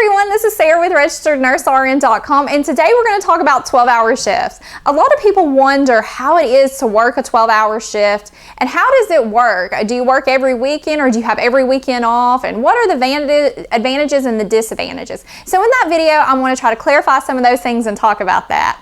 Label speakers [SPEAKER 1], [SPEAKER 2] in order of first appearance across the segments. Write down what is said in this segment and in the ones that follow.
[SPEAKER 1] everyone, this is Sarah with RegisteredNurseRN.com, and today we're going to talk about 12-hour shifts. A lot of people wonder how it is to work a 12-hour shift and how does it work? Do you work every weekend or do you have every weekend off? And what are the advantages and the disadvantages? So in that video, I'm going to try to clarify some of those things and talk about that.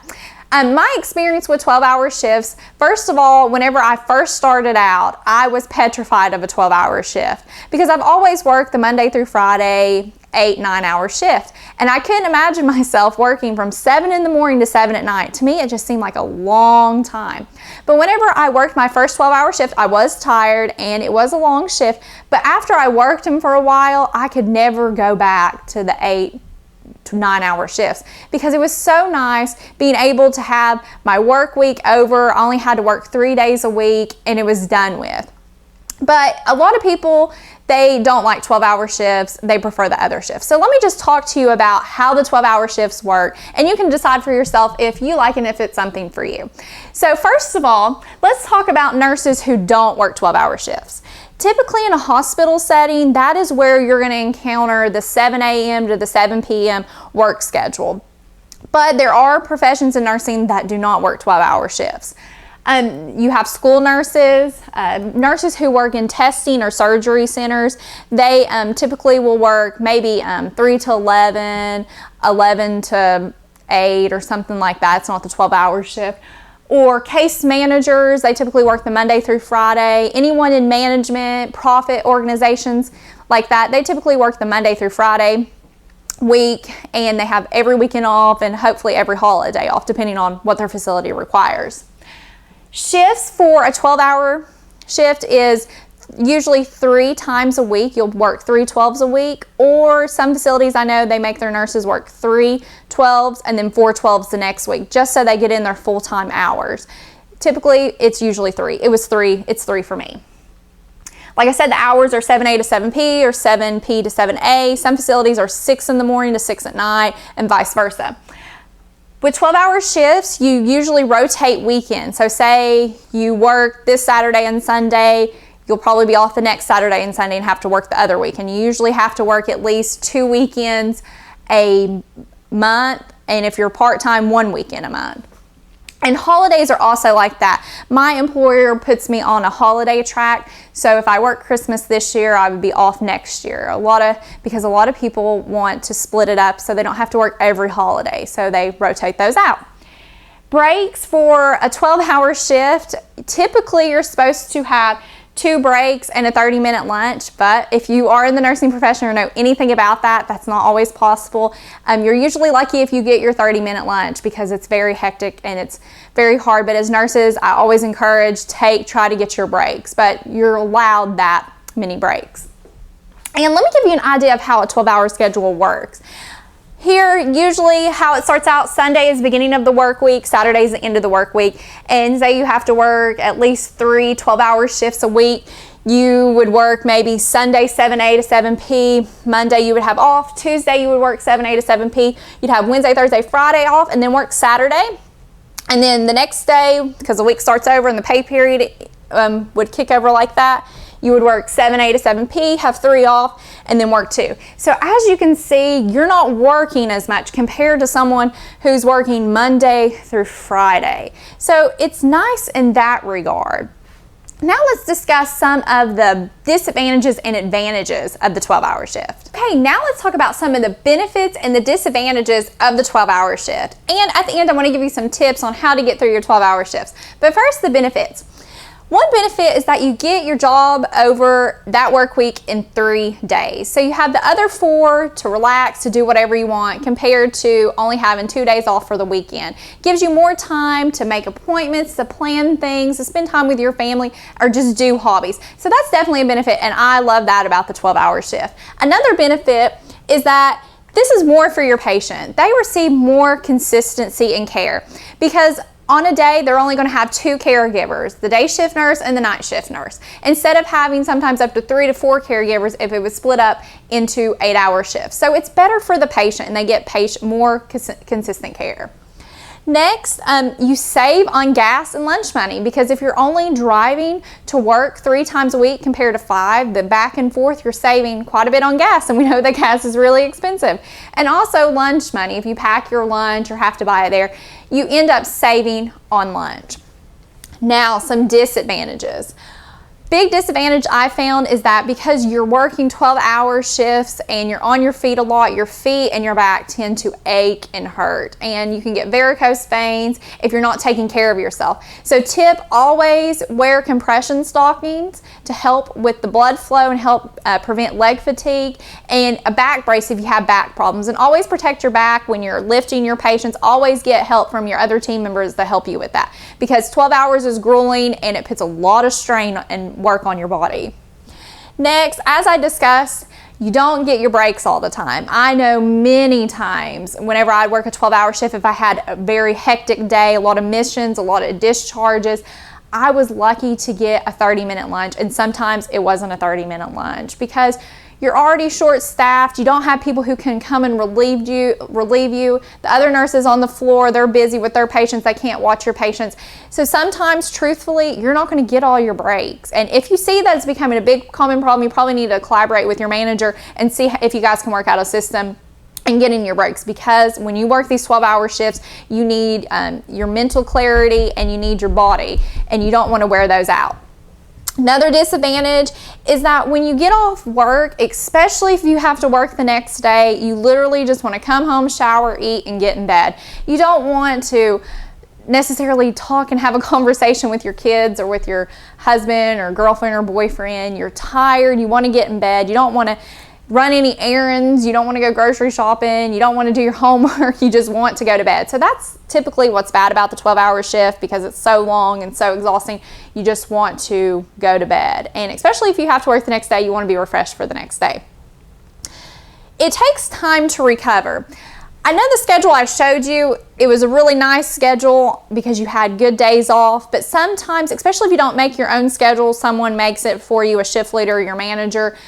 [SPEAKER 1] My experience with 12-hour shifts, first of all, whenever I first started out, I was petrified of a 12-hour shift because I've always worked the Monday through Friday, 8-9 hour shift. And I couldn't imagine myself working from 7 in the morning to 7 at night. To me, it just seemed like a long time. But whenever I worked my first 12-hour shift, I was tired and it was a long shift. But after I worked them for a while, I could never go back to the 8 to 9 hour shifts because it was so nice being able to have my work week over. I only had to work 3 days a week and it was done with. But a lot of people, they don't like 12-hour shifts. They prefer the other shifts. So let me just talk to you about how the 12-hour shifts work, and you can decide for yourself if you like and if it's something for you. So first of all, let's talk about nurses who don't work 12-hour shifts. Typically in a hospital setting, that is where you're going to encounter the 7 a.m. to the 7 p.m. work schedule. But there are professions in nursing that do not work 12-hour shifts. You have school nurses, nurses who work in testing or surgery centers. They typically will work maybe 3 to 11, 11 to 8 or something like that. It's not the 12-hour shift. Or case managers, they typically work the Monday through Friday. Anyone in management, profit organizations like that, they typically work the Monday through Friday week, and they have every weekend off and hopefully every holiday off, depending on what their facility requires. Shifts for a 12-hour shift is usually 3 times a week. You'll work 3 12s a week, or some facilities I know they make their nurses work 3 12s and then 4 12s the next week, just so they get in their full-time hours. Typically, it's usually 3. It's 3 for me. Like I said, the hours are 7A to 7P or 7P to 7A. Some facilities are 6 in the morning to 6 at night and vice versa. With 12-hour shifts, you usually rotate weekends. So say you work this Saturday and Sunday, you'll probably be off the next Saturday and Sunday and have to work the other week. And you usually have to work at least 2 weekends a month, and if you're part-time, 1 weekend a month. And holidays are also like that. My employer puts me on a holiday track, so if I work Christmas this year, I would be off next year. Because a lot of people want to split it up so they don't have to work every holiday, so they rotate those out. Breaks for a 12-hour shift, typically you're supposed to have 2 breaks and a 30-minute lunch, but if you are in the nursing profession or know anything about that, that's not always possible. You're usually lucky if you get your 30-minute lunch because it's very hectic and it's very hard, but as nurses, I always encourage try to get your breaks, but you're allowed that many breaks. And let me give you an idea of how a 12-hour schedule works. Here, usually how it starts out, Sunday is the beginning of the work week, Saturday is the end of the work week, and say you have to work at least 3 12-hour shifts a week. You would work maybe Sunday 7A to 7P, Monday you would have off, Tuesday you would work 7A to 7P, you'd have Wednesday, Thursday, Friday off, and then work Saturday. And then the next day, because the week starts over and the pay period would kick over like that, you would work 7A to 7P, have 3 off, and then work 2. So as you can see, you're not working as much compared to someone who's working Monday through Friday. So it's nice in that regard. Now let's discuss some of the disadvantages and advantages of the 12-hour shift. Okay, now let's talk about some of the benefits and the disadvantages of the 12-hour shift. And at the end, I want to give you some tips on how to get through your 12-hour shifts. But first, the benefits. One benefit is that you get your job over that work week in 3 days. So you have the other 4 to relax, to do whatever you want, compared to only having 2 days off for the weekend. Gives you more time to make appointments, to plan things, to spend time with your family, or just do hobbies. So that's definitely a benefit, and I love that about the 12-hour shift. Another benefit is that this is more for your patient. They receive more consistency and care because on a day, they're only going to have 2 caregivers, the day shift nurse and the night shift nurse, instead of having sometimes up to 3 to 4 caregivers if it was split up into 8-hour shifts. So it's better for the patient and they get more consistent care. Next, you save on gas and lunch money, because if you're only driving to work 3 times a week compared to 5, the back and forth, you're saving quite a bit on gas, and we know that gas is really expensive. And also lunch money, if you pack your lunch or have to buy it there, you end up saving on lunch. Now, some disadvantages. Big disadvantage I found is that because you're working 12-hour shifts and you're on your feet a lot, your feet and your back tend to ache and hurt, and you can get varicose veins if you're not taking care of yourself. So tip, always wear compression stockings to help with the blood flow and help prevent leg fatigue, and a back brace if you have back problems. And always protect your back when you're lifting your patients. Always get help from your other team members to help you with that, because 12 hours is grueling and it puts a lot of strain and work on your body. Next, as I discussed, you don't get your breaks all the time. I know many times whenever I'd work a 12-hour shift, if I had a very hectic day, a lot of missions, a lot of discharges, I was lucky to get a 30-minute lunch, and sometimes it wasn't a 30-minute lunch because you're already short-staffed. You don't have people who can come and relieve you. The other nurses on the floor, they're busy with their patients. They can't watch your patients. So sometimes, truthfully, you're not going to get all your breaks. And if you see that it's becoming a big common problem, you probably need to collaborate with your manager and see if you guys can work out a system and get in your breaks, because when you work these 12-hour shifts, you need your mental clarity and you need your body, and you don't want to wear those out. Another disadvantage is that when you get off work, especially if you have to work the next day, you literally just want to come home, shower, eat, and get in bed. You don't want to necessarily talk and have a conversation with your kids or with your husband or girlfriend or boyfriend. You're tired, you want to get in bed, you don't want to run any errands, you don't want to go grocery shopping, you don't want to do your homework, you just want to go to bed. So that's typically what's bad about the 12-hour shift, because it's so long and so exhausting. You just want to go to bed. And especially if you have to work the next day, you want to be refreshed for the next day. It takes time to recover. I know the schedule I showed you, it was a really nice schedule because you had good days off, but sometimes, especially if you don't make your own schedule, someone makes it for you, a shift leader or your manager.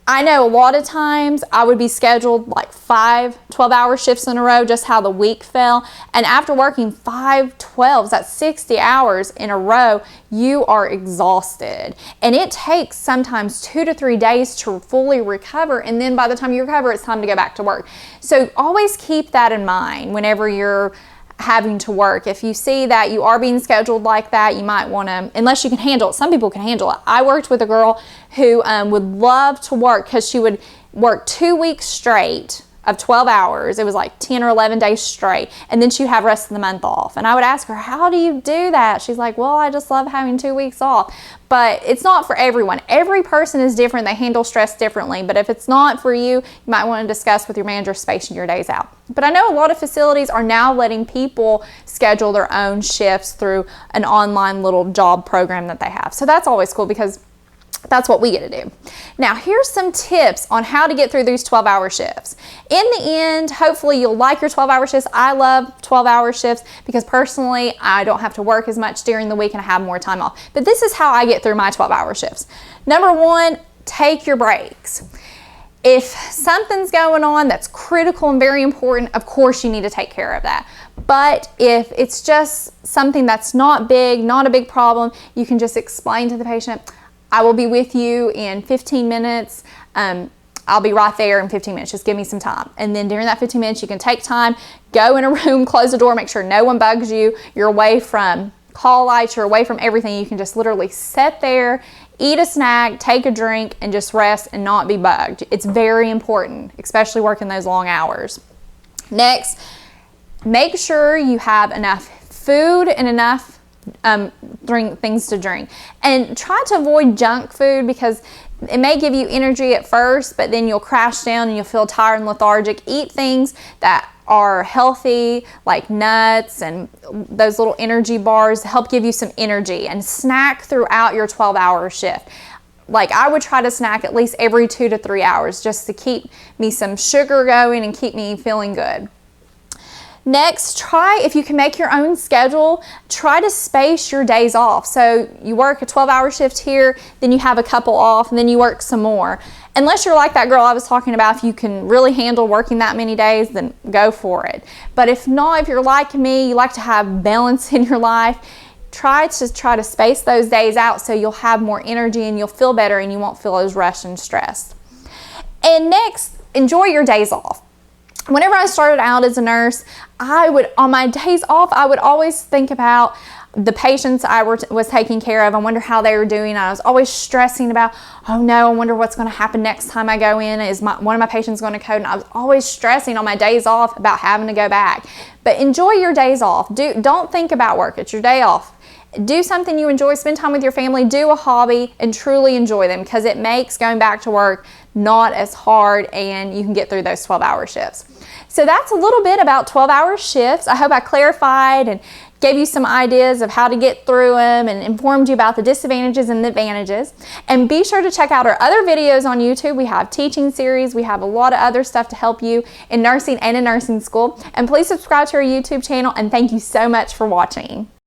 [SPEAKER 1] I know a lot of times I would be scheduled like 5 12-hour shifts in a row, just how the week fell. And after working 5 12s, that's 60 hours in a row, you are exhausted. And it takes sometimes 2 to 3 days to fully recover. And then by the time you recover, it's time to go back to work. So always keep that in mind whenever you're having to work. If you see that you are being scheduled like that, you might want to, unless you can handle it. Some people can handle it. I worked with a girl who would love to work, because she would work 2 weeks straight of 12 hours. It was like 10 or 11 days straight, and then she'd have the rest of the month off. And I would ask her, how do you do that? She's like, well, I just love having 2 weeks off. But it's not for everyone. Every person is different. They handle stress differently. But if it's not for you, you might want to discuss with your manager spacing your days out. But I know a lot of facilities are now letting people schedule their own shifts through an online little job program that they have. So that's always cool, because that's what we get to do. Now, here's some tips on how to get through these 12-hour shifts. In the end, hopefully you'll like your 12-hour shifts. I love 12-hour shifts because personally, I don't have to work as much during the week and I have more time off. But this is how I get through my 12-hour shifts. Number 1, take your breaks. If something's going on that's critical and very important, of course you need to take care of that. But if it's just something that's not big, not a big problem, you can just explain to the patient, I will be with you in 15 minutes. I'll be right there in 15 minutes. Just give me some time. And then during that 15 minutes, you can take time, go in a room, close the door, make sure no one bugs you. You're away from call lights, you're away from everything. You can just literally sit there, eat a snack, take a drink, and just rest and not be bugged. It's very important, especially working those long hours. Next, make sure you have enough food and enough things to drink, and try to avoid junk food, because it may give you energy at first, but then you'll crash down and you'll feel tired and lethargic. Eat things that are healthy, like nuts and those little energy bars to help give you some energy, and snack throughout your 12-hour shift. Like, I would try to snack at least every 2 to 3 hours just to keep me some sugar going and keep me feeling good. Next, try, if you can make your own schedule, try to space your days off. So you work a 12-hour shift here, then you have a couple off, and then you work some more. Unless you're like that girl I was talking about, if you can really handle working that many days, then go for it. But if not, if you're like me, you like to have balance in your life, try to space those days out so you'll have more energy and you'll feel better and you won't feel as rushed and stressed. And next, enjoy your days off. Whenever I started out as a nurse, on my days off, I would always think about the patients I was taking care of. I wonder how they were doing. I was always stressing about, oh no, I wonder what's going to happen next time I go in. Is one of my patients going to code? And I was always stressing on my days off about having to go back. But enjoy your days off. Don't think about work. It's your day off. Do something you enjoy, spend time with your family, do a hobby, and truly enjoy them, because it makes going back to work not as hard and you can get through those 12-hour shifts. So that's a little bit about 12-hour shifts. I hope I clarified and gave you some ideas of how to get through them and informed you about the disadvantages and the advantages. And be sure to check out our other videos on YouTube. We have teaching series. We have a lot of other stuff to help you in nursing and in nursing school. And please subscribe to our YouTube channel, and thank you so much for watching.